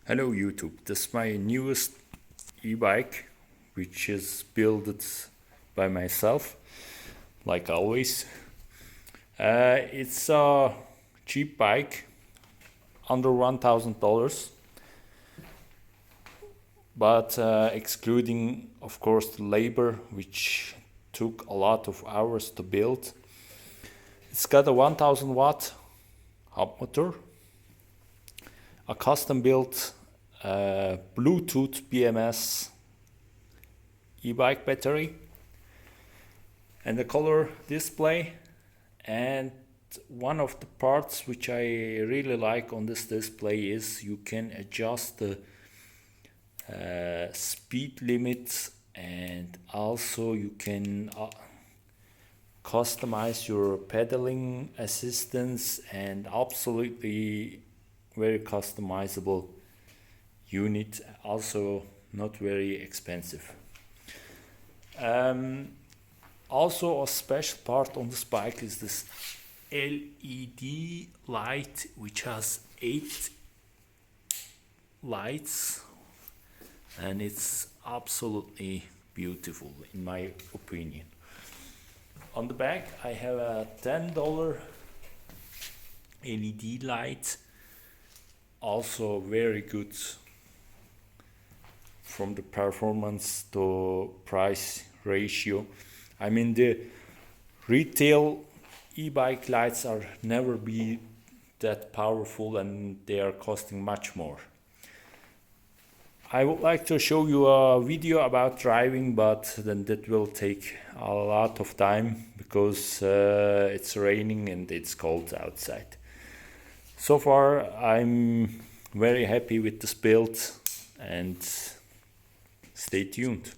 Hello YouTube, this is my newest e-bike, which is built by myself, like always. It's a cheap bike, under $1,000, but excluding of course the labor, which took a lot of hours to build. It's got a 1000 watt hub motor, a custom built Bluetooth BMS e-bike battery, and a color display. And one of the parts which I really like on this display is you can adjust the speed limits, and also you can customize your pedaling assistance, and absolutely very customizable unit, also not very expensive. Also a special part on this bike is this LED light, which has 8 lights, and it's absolutely beautiful in my opinion. On the back I have a $10 LED light, also very good from the performance to price ratio. I mean, the retail e-bike lights are never be that powerful, and they are costing much more. I would like to show you a video about driving, but then that will take a lot of time because it's raining and it's cold outside. So far I'm very happy with this build, and stay tuned.